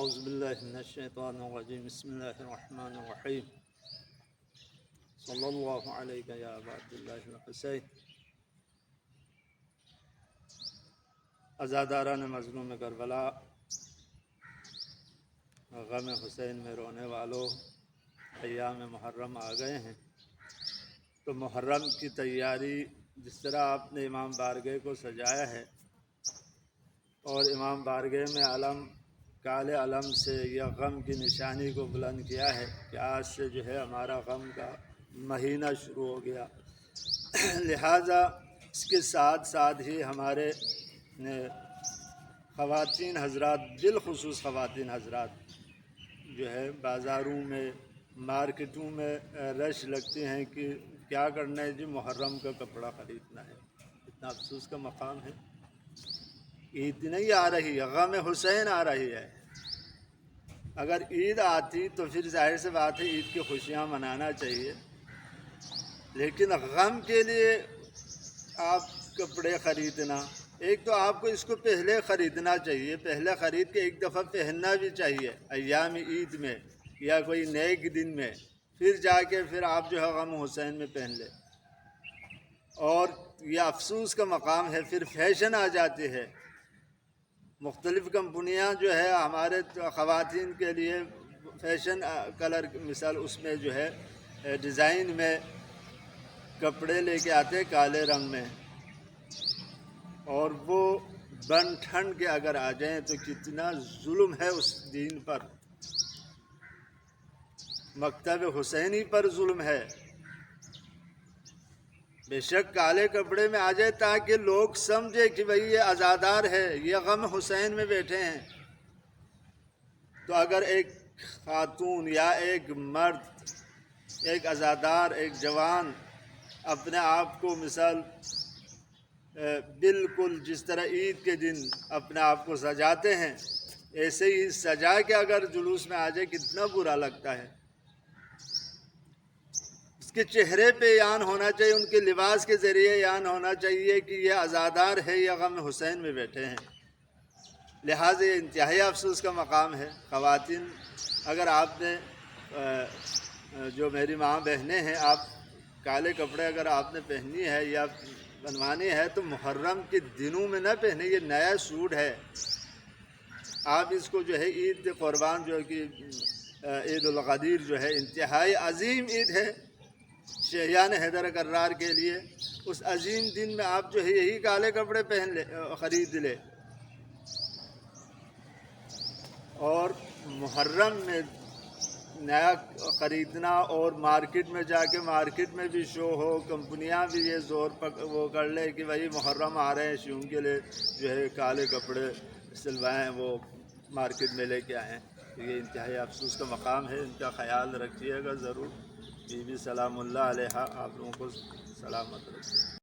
اعوذ باللہ من الشیطان الرجیم بسم اللہ الرحمن الرحیم صلی اللہ علیہ یا ابا عبداللہ الحسین عزاداران مظلوم کربلا، غم حسین میں رونے والوں، ایام محرم آ گئے ہیں۔ تو محرم کی تیاری جس طرح آپ نے امام بارگاہ کو سجایا ہے اور امام بارگاہ میں علم، کالے علم سے یا غم کی نشانی کو بلند کیا ہے کہ آج سے جو ہے ہمارا غم کا مہینہ شروع ہو گیا، لہٰذا اس کے ساتھ ساتھ ہی ہمارے خواتین حضرات، بالخصوص خواتین حضرات جو ہے بازاروں میں، مارکیٹوں میں رش لگتی ہیں کہ کیا کرنا ہے جی، محرم کا کپڑا خریدنا ہے۔ اتنا افسوس کا مقام ہے، عید نہیں آ رہی ہے، غم حسین آ رہی ہے۔ اگر عید آتی تو پھر ظاہر سی بات ہے عید کی خوشیاں منانا چاہیے، لیکن غم کے لیے آپ کپڑے خریدنا، ایک تو آپ کو اس کو پہلے خریدنا چاہیے، پہلے خرید کے ایک دفعہ پہننا بھی چاہیے ایام عید میں یا کوئی نیک دن میں، پھر جا کے پھر آپ جو ہے غم حسین میں پہن لیں۔ اور یہ افسوس کا مقام ہے، پھر فیشن آ جاتی ہے، مختلف کمپنیاں جو ہے ہمارے خواتین کے لیے فیشن کلر مثال اس میں جو ہے ڈیزائن میں کپڑے لے کے آتے کالے رنگ میں، اور وہ بن ٹھنڈ کے اگر آ جائیں تو کتنا ظلم ہے اس دین پر، مکتب حسینی پر ظلم ہے۔ بے شک کالے کپڑے میں آ جائے تاکہ لوگ سمجھے کہ بھئی یہ عزادار ہے، یہ غم حسین میں بیٹھے ہیں۔ تو اگر ایک خاتون یا ایک مرد، ایک عزادار، ایک جوان اپنے آپ کو مثال بالکل جس طرح عید کے دن اپنے آپ کو سجاتے ہیں ایسے ہی سجا کے اگر جلوس میں آ جائے کتنا برا لگتا ہے۔ اس کے چہرے پہ یان ہونا چاہیے، ان کے لباس کے ذریعے یان ہونا چاہیے کہ یہ عزادار ہے یا غم حسین میں بیٹھے ہیں۔ لہٰذا یہ انتہائی افسوس کا مقام ہے۔ خواتین، اگر آپ نے جو میری ماں بہنیں ہیں، آپ کالے کپڑے اگر آپ نے پہنی ہے یا بنوانی ہے تو محرم کے دنوں میں نہ پہنے، یہ نیا سوٹ ہے۔ آپ اس کو جو ہے عید قربان جو ہے کہ عید الغدیر جو ہے انتہائی عظیم عید ہے شہریان حیدر کرار کے لیے، اس عظیم دن میں آپ جو ہے یہی کالے کپڑے پہن لے، خرید لے۔ اور محرم میں نیا خریدنا اور مارکیٹ میں جا کے مارکیٹ میں بھی شو ہو، کمپنیاں بھی یہ زور وہ کر لے کہ بھائی محرم آ رہے ہیں، شیوں کے لیے جو ہے کالے کپڑے سلوائیں، وہ مارکیٹ میں لے کے آئیں۔ یہ انتہائی افسوس کا مقام ہے، ان کا خیال رکھیے گا ضرور۔ بی بی سلام اللہ علیہ آپ لوگوں کو سلامت رکھیے۔